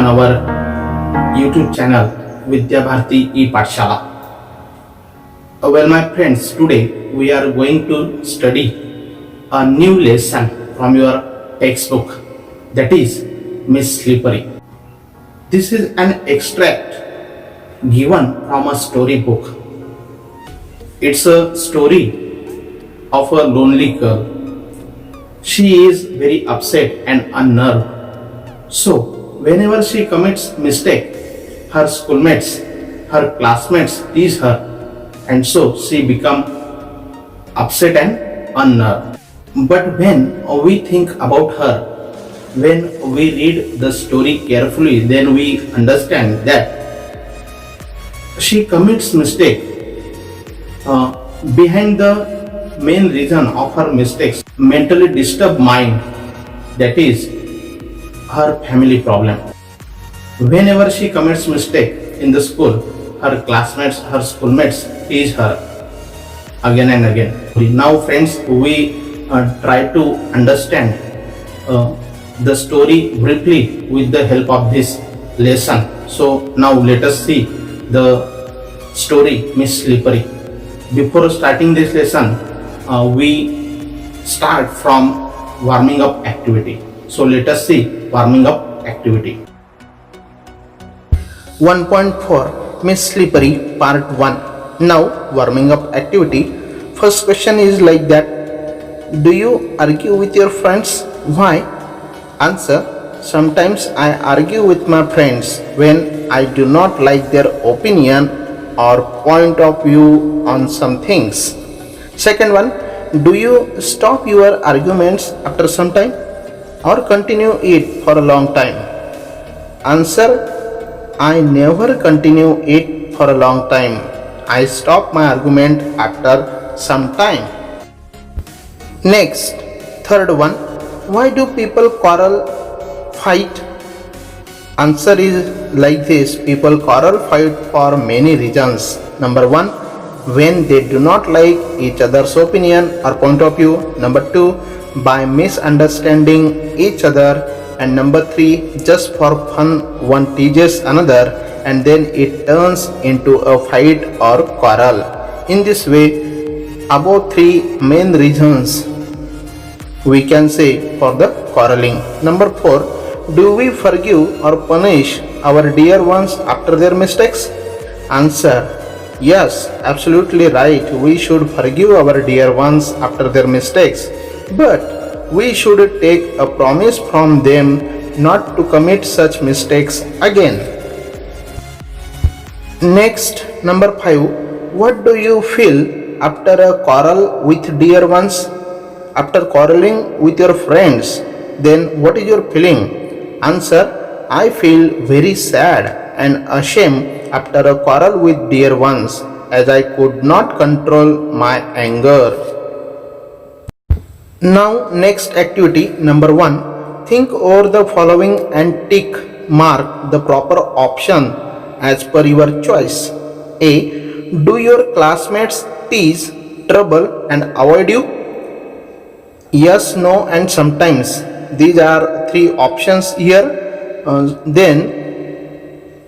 on our YouTube channel Vidya Bharati E-Pathshala. Well, my friends, today we are going to study a new lesson from your textbook, that is Miss Slippery. This is an extract given from a storybook. It's a story of a lonely girl. She is very upset and unnerved. So, whenever she commits mistake, her schoolmates, her classmates tease her, and so she become upset and unnerved. But when we think about her, when we read the story carefully, then we understand that she commits mistake behind the main reason of her mistakes, mentally disturbed mind, that is her family problem. Whenever she commits mistake in the school, her classmates, her schoolmates tease her again and again. Now friends, we try to understand the story briefly with the help of this lesson. So now let us see the story Miss Slippery. Before starting this lesson, we start from warming up activity. So let us see warming up activity. 1.4 Miss Slippery Part 1. Now warming up activity. First question is like that: do you argue with your friends? Why? Answer: sometimes I argue with my friends when I do not like their opinion or point of view on some things. Second one: do you stop your arguments after some time or continue it for a long time? Answer: I never continue it for a long time. I stop my argument after some time. Next, third one: why do people quarrel, fight? Answer is like this: people quarrel, fight for many reasons. Number one, when they do not like each other's opinion or point of view. Number two, by misunderstanding each other. And number three, just for fun one teases another and then it turns into a fight or quarrel. In this way, above three main reasons we can say for the quarreling. Number four, do we forgive or punish our dear ones after their mistakes? Answer: yes, absolutely right. We should forgive our dear ones after their mistakes, but we should take a promise from them not to commit such mistakes again. Next, number 5. What do you feel after a quarrel with dear ones? After quarreling with your friends, then what is your feeling? Answer: I feel very sad and ashamed after a quarrel with dear ones, as I could not control my anger. Now next activity, number 1. Think over the following and tick mark the proper option as per your choice. A. Do your classmates tease, trouble and avoid you? Yes, no and sometimes. These are three options here. Then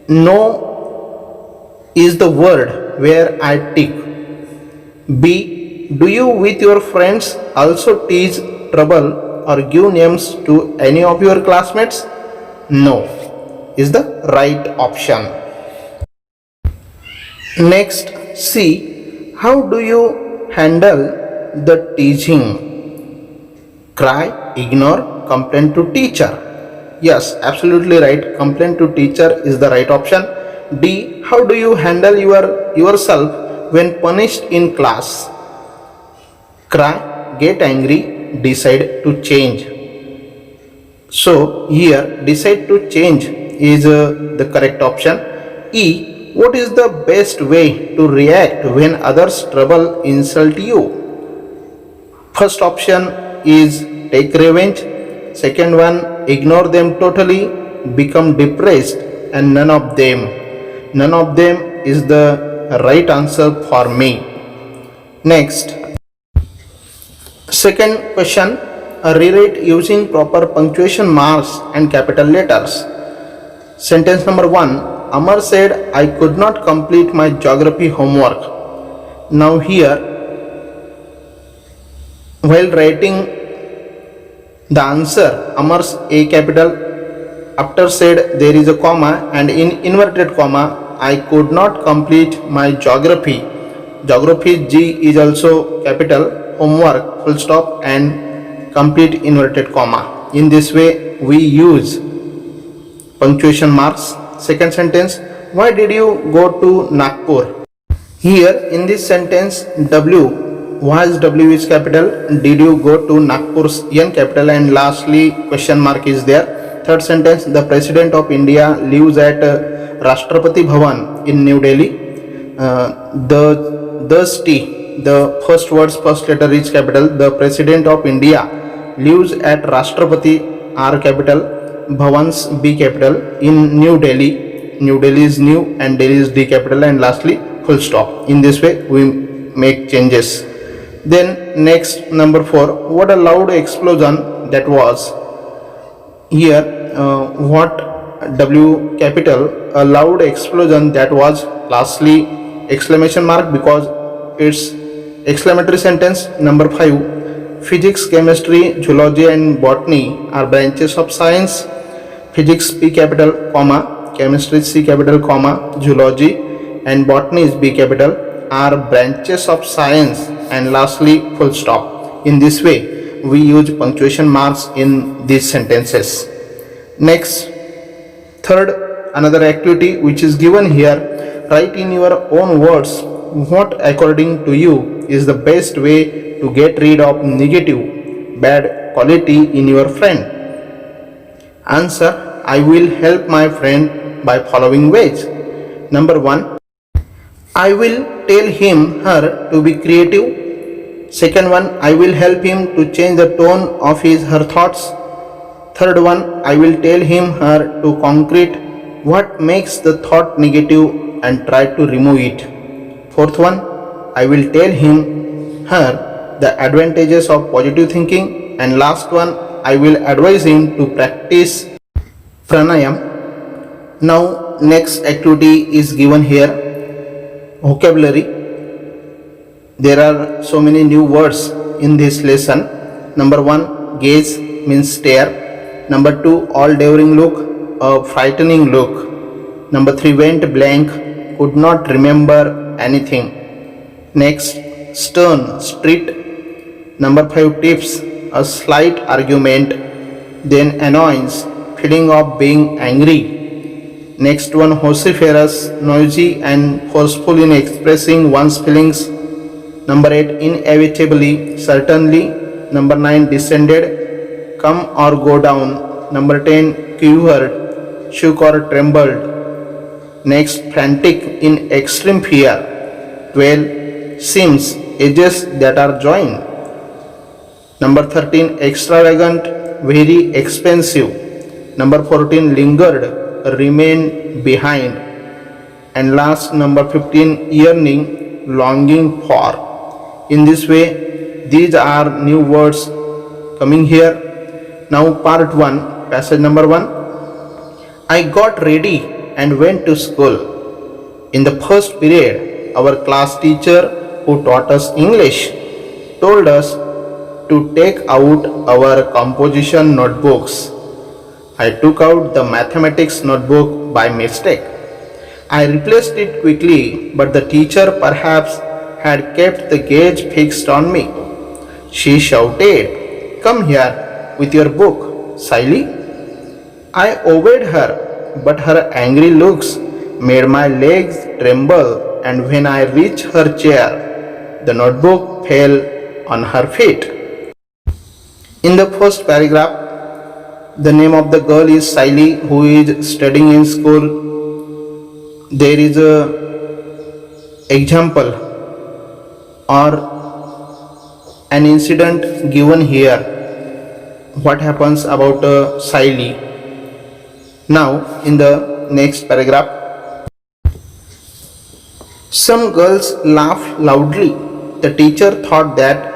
no is the word where I tick. B. Do you with your friends also tease, trouble or give names to any of your classmates? No is the right option. Next, C. How do you handle the teasing? Cry, ignore, complain to teacher. Yes, absolutely right. Complain to teacher is the right option. D. How do you handle yourself when punished in class? Cry, get angry, decide to change. So here decide to change is the correct option. E. What is the best way to react when others trouble, insult you? First option is take revenge. Second one, ignore them totally, become depressed, and none of them. None of them is the right answer for me. Next, second question, rewrite using proper punctuation marks and capital letters. Sentence number 1. Amar said I could not complete my geography homework. Now here, while writing the answer, Amar's A capital, after said there is a comma, and in inverted comma, I could not complete my geography. Geography G is also capital, homework full stop, and complete inverted comma. In this way we use punctuation marks. Second sentence, why did you go to Nagpur? Here in this sentence, why's W is capital, did you go to Nagpur's N capital, and lastly question mark is there. Third sentence, the President of India lives at Rashtrapati Bhavan in New Delhi. The first words, first letter is capital. The President of India lives at Rashtrapati R capital, Bhavan's B capital, in New Delhi. New Delhi is new and Delhi is D capital, and lastly full stop. In this way we make changes. Then next, number 4, what a loud explosion that was. Here what W capital, a loud explosion that was, lastly exclamation mark because it's exclamatory sentence. Number 5, physics, chemistry, zoology and botany are branches of science. Physics P capital, comma, chemistry C capital, comma, zoology and botany is B capital, are branches of science, and lastly full stop. In this way we use punctuation marks in these sentences. Next, third, another activity which is given here. Write in your own words what according to you is the best way to get rid of negative, bad quality in your friend. Answer, I will help my friend by following ways. Number 1, I will tell him her to be creative. Second one, I will help him to change the tone of his her thoughts. Third one, I will tell him her to concrete what makes the thought negative and try to remove it. Fourth one, I will tell him her the advantages of positive thinking. And last one, I will advise him to practice pranayam. Now next activity is given here. Vocabulary. There are so many new words in this lesson. Number 1, gaze means stare. Number 2, all devouring look, a frightening look. Number 3, went blank, could not remember anything. Next, stern, strict. Number 5, tips, a slight argument. Then annoyance, feeling of being angry. Next one, vociferous, noisy and forceful in expressing one's feelings. Number 8, inevitably, certainly. Number 9, descended, come or go down. Number 10, quivered, shook or trembled. Next, frantic, in extreme fear. 12, seems, edges that are joined. Number 13, extravagant, very expensive. Number 14, lingered, remain behind. And last, number 15, yearning, longing for. In this way these are new words coming here. Now part 1, passage number 1. I got ready and went to school. In the first period, our class teacher who taught us English told us to take out our composition notebooks. I took out the mathematics notebook by mistake. I replaced it quickly, but the teacher perhaps had kept the gaze fixed on me. She shouted, "Come here with your book, Siley." I obeyed her, but her angry looks made my legs tremble, and when I reached her chair, the notebook fell on her feet. In the first paragraph, the name of the girl is Siley, who is studying in school. There is a example or an incident given here. What happens about Siley? Now in the next paragraph, some girls laughed loudly. The teacher thought that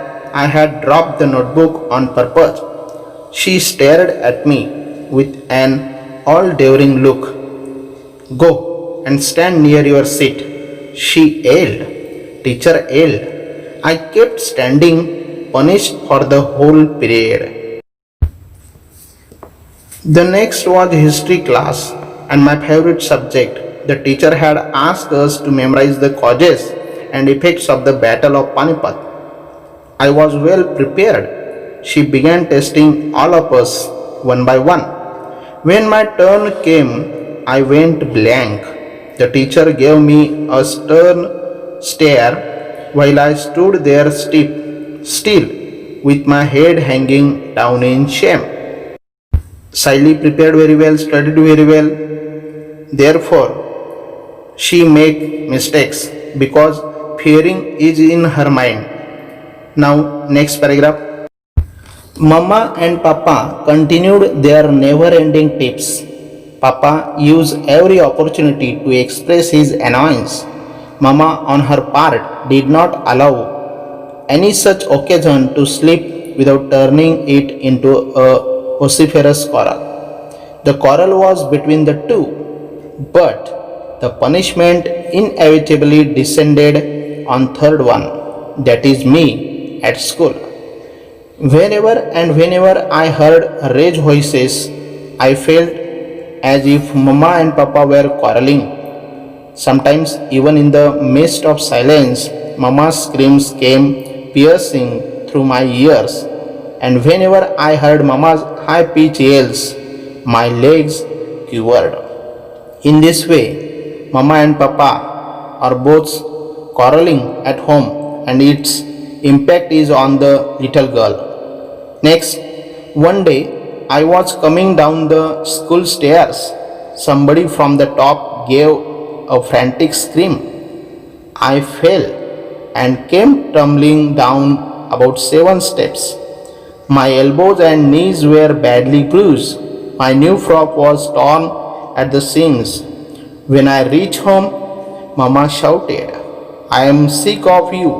I had dropped the notebook on purpose. She stared at me with an all-devouring look. Go and stand near your seat. She yelled. Teacher yelled. I kept standing, punished for the whole period. The next was history class and my favorite subject. The teacher had asked us to memorize the causes and effects of the Battle of Panipat. I was well prepared. She began testing all of us one by one. When my turn came, I went blank. The teacher gave me a stern stare while I stood there still, with my head hanging down in shame. Siley prepared very well, studied very well. Therefore, she make mistakes because fearing is in her mind. Now, next paragraph. Mama and Papa continued their never-ending tips. Papa used every opportunity to express his annoyance. Mama, on her part, did not allow any such occasion to slip without turning it into a vociferous quarrel. The quarrel was between the two, but the punishment inevitably descended on third one, that is me, at school. Whenever I heard raised voices, I felt as if Mama and Papa were quarreling. Sometimes, even in the midst of silence, Mama's screams came piercing through my ears, and whenever I heard Mama's high-pitched yells, my legs quivered. In this way, Mama and Papa are both quarreling at home, and its impact is on the little girl. Next, one day I was coming down the school stairs. Somebody from the top gave a frantic scream. I fell and came tumbling down about 7 steps. My elbows and knees were badly bruised. My new frock was torn at the seams. When I reached home, Mama shouted, I am sick of you.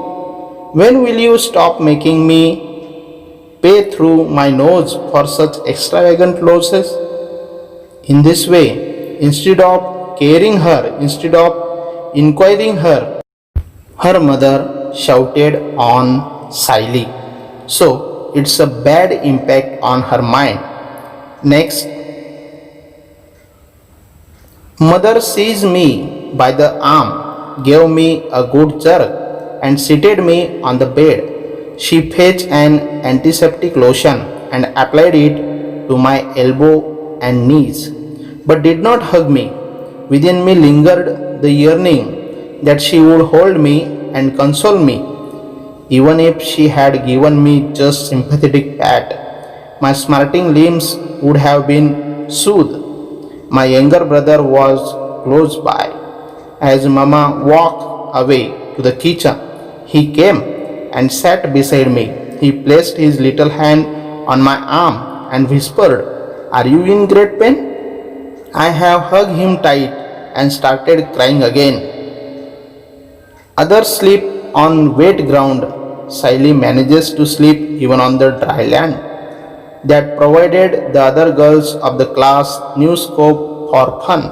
When will you stop making me pay through my nose for such extravagant losses? In this way, instead of caring her, instead of inquiring her, her mother shouted on Siley. So it's a bad impact on her mind. Next, mother seized me by the arm, gave me a good jerk, and seated me on the bed. She fetched an antiseptic lotion and applied it to my elbow and knees, but did not hug me. Within me lingered the yearning that she would hold me and console me. Even if she had given me just sympathetic pat, my smarting limbs would have been soothed. My younger brother was close by. As Mama walked away to the kitchen, he came and sat beside me. He placed his little hand on my arm and whispered, Are you in great pain? I have hugged him tight and started crying again. Others sleep on wet ground. Siley manages to sleep even on the dry land. That provided the other girls of the class new scope for fun.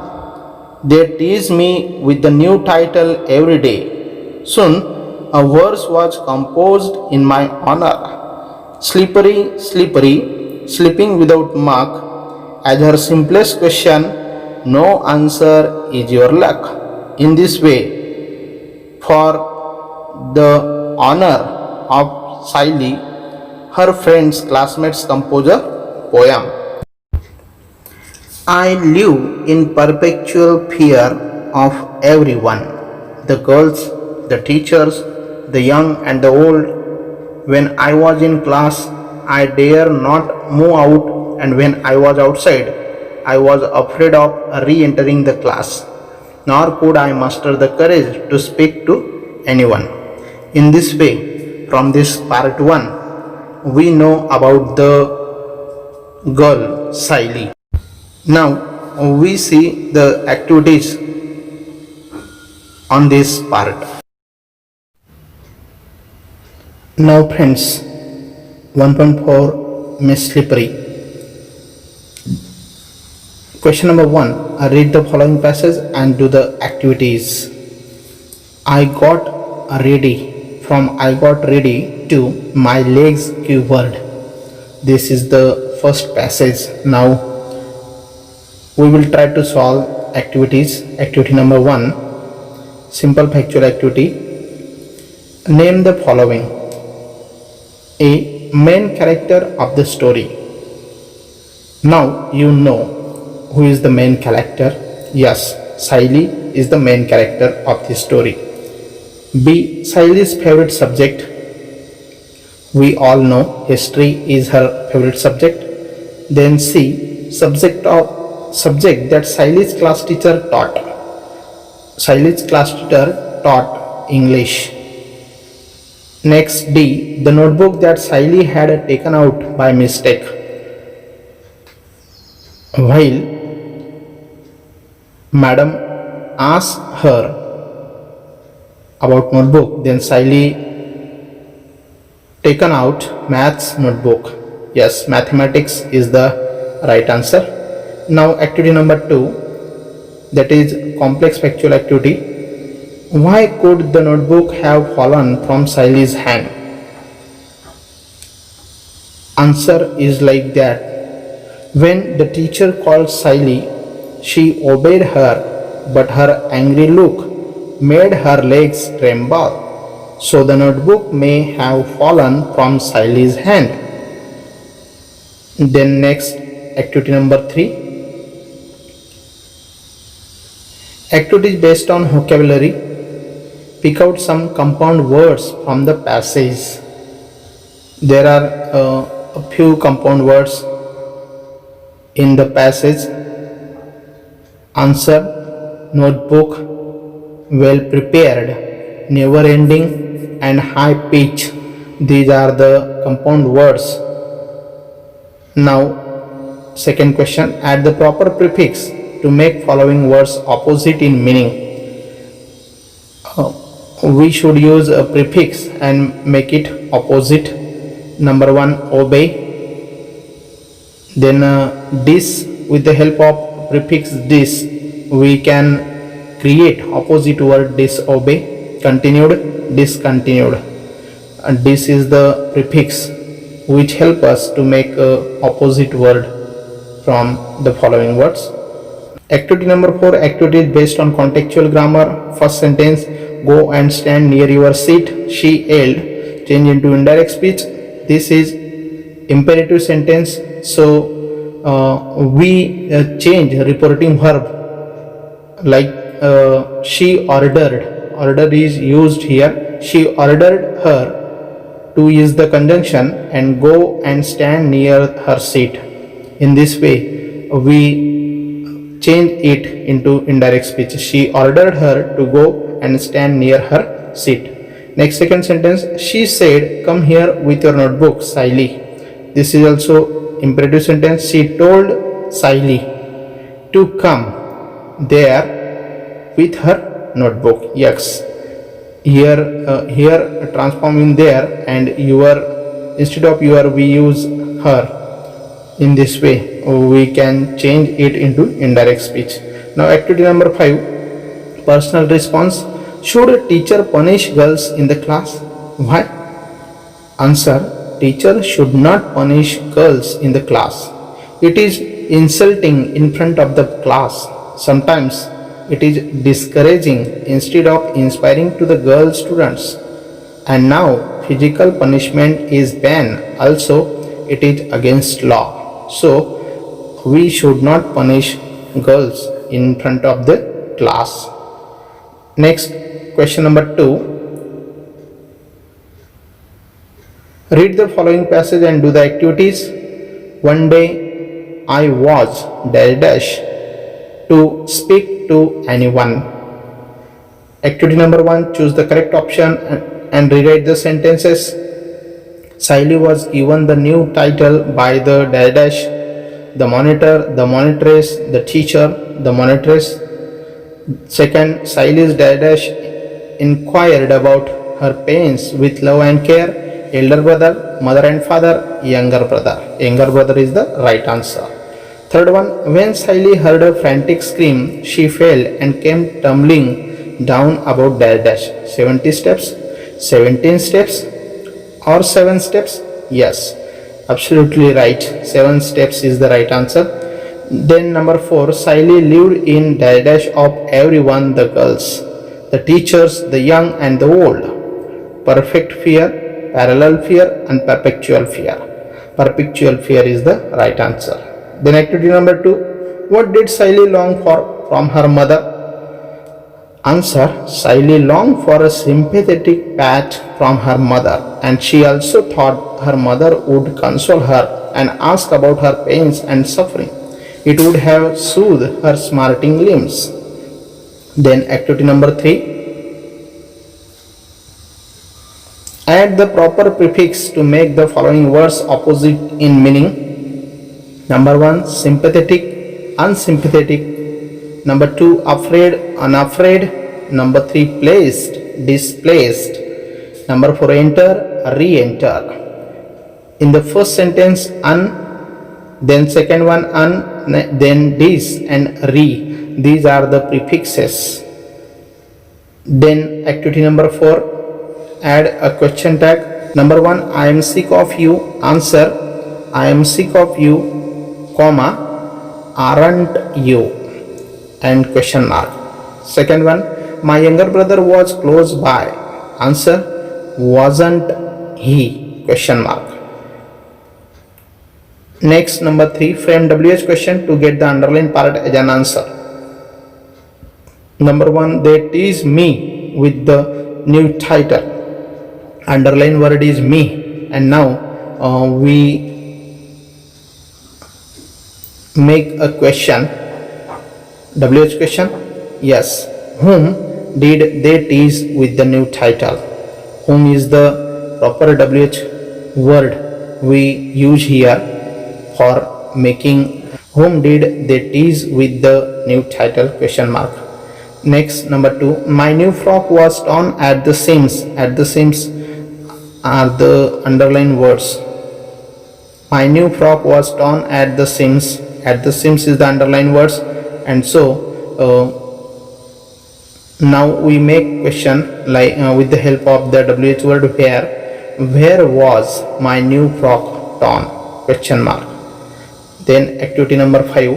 They tease me with the new title every day. Soon, a verse was composed in my honor. Slippery, slippery, slipping without mark. As her simplest question, no answer is your luck. In this way, for the honor of Siley, her friends, classmates compose a poem. I live in perpetual fear of everyone, the girls, the teachers, the young and the old. When I was in class, I dare not move out, and when I was outside, I was afraid of re-entering the class, nor could I muster the courage to speak to anyone. In this way, from this part 1, we know about the girl Siley. Now, we see the activities on this part. Now friends, 1.4 Miss Slippery. Question number 1. Read the following passage and do the activities. I got ready. From I got ready to my legs quivered. This is the first passage. Now we will try to solve activities. Activity number 1. Simple factual activity. Name the following. A. Main character of the story. Now you know who is the main character. Yes, Siley is the main character of the story. B. Siley's favorite subject. We all know history is her favorite subject. Then C. Subject that Siley's class teacher taught. Siley's class teacher taught English. Next, D. The notebook that Siley had taken out by mistake. While Madam asked her about notebook, then Siley taken out maths notebook. Yes, mathematics is the right answer. Now activity number 2, that is complex factual activity. Why could the notebook have fallen from Siley's hand? Answer is like that. When the teacher called Siley, she obeyed her, but her angry look made her legs tremble. So the notebook may have fallen from Siley's hand. Then next, activity number 3. Activities based on vocabulary. Pick out some compound words from the passage. There are a few compound words in the passage. Answer: notebook, well prepared, never ending, and high pitch. These are the compound words. Now second question, add the proper prefix to make following words opposite in meaning. We should use a prefix and make it opposite. Number 1, obey. Then dis, with the help of prefix dis, we can create opposite word disobey. Continued, discontinued. And this is the prefix which help us to make a opposite word from the following words. Activity number 4, activities based on contextual grammar. First sentence, go and stand near your seat, she yelled. Change into indirect speech. This is imperative sentence, so we change reporting verb, like she ordered. Order is used here. She ordered her to use the conjunction and go and stand near her seat. In this way we change it into indirect speech. She ordered her to go and stand near her seat. Next, second sentence, she said, come here with your notebook, Siley. This is also imperative sentence. She told Siley to come there with her notebook. Yes, here transforming there, and your, instead of your we use her. In this way we can change it into indirect speech. Now activity number 5, personal response. Should a teacher punish girls in the class? Why? Answer: teacher should not punish girls in the class. It is insulting in front of the class. Sometimes it is discouraging instead of inspiring to the girl students. And now physical punishment is banned. Also, it is against law. So we should not punish girls in front of the class. Next, question number 2. Read the following passage and do the activities. One day I was dash to speak to anyone. Activity number 1, choose the correct option and rewrite the sentences. Siley was given the new title by the dash, the monitor, the monitress, the teacher, the monitress. Second, Siley's dash inquired about her parents with love and care. Elder brother, mother and father, younger brother. Younger brother is the right answer. Third one, when Siley heard a frantic scream, she fell and came tumbling down about dash dash. 70 steps, 17 steps, or 7 steps? Yes, absolutely right. 7 steps is the right answer. Then number 4, Siley lived in dash dash of everyone, the girls, the teachers, the young and the old. Perfect fear, parallel fear and perpetual fear. Perpetual fear is the right answer. Then activity number 2, what did Siley long for from her mother? Answer, Siley longed for a sympathetic pat from her mother, and she also thought her mother would console her and ask about her pains and suffering. It would have soothed her smarting limbs. Then activity number 3, add the proper prefix to make the following words opposite in meaning. Number 1, sympathetic, unsympathetic. Number 2, afraid, unafraid. Number 3, placed, displaced. Number 4, enter, re-enter. In the first sentence, un, then second one, un, then dis and re. These are the prefixes. Then activity number 4, add a question tag. Number 1, I am sick of you. Answer, I am sick of you, comma, aren't you, and question mark. Second one, my younger brother was close by. Answer, wasn't he, question mark. Next, number 3, frame WH question to get the underlined part as an answer. Number 1, they tease me with the new title. Underline word is me, and now we make a question, WH question. Yes, whom did they tease with the new title? Whom is the proper WH word we use here for making whom did they tease with the new title, question mark. Next, number 2, my new frock was torn at the seams. At the seams are the underlined words. My new frock was torn at the seams. At the seams is the underlined words, and so now we make question like with the help of the WH word where. Where was my new frock torn, question mark. Then activity number 5,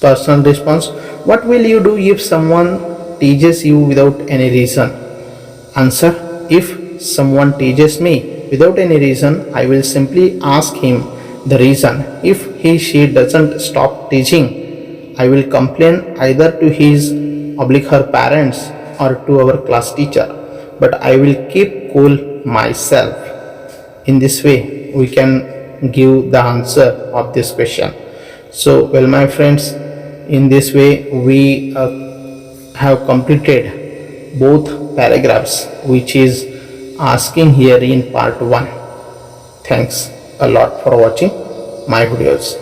personal response. What will you do if someone teases you without any reason? Answer, if someone teases me without any reason, I will simply ask him the reason. If she doesn't stop teaching, I will complain either to his her parents or to our class teacher, but I will keep cool myself. In this way we can give the answer of this question. So well my friends, in this way we have completed both paragraphs which is asking here in part 1. Thanks a lot for watching my videos.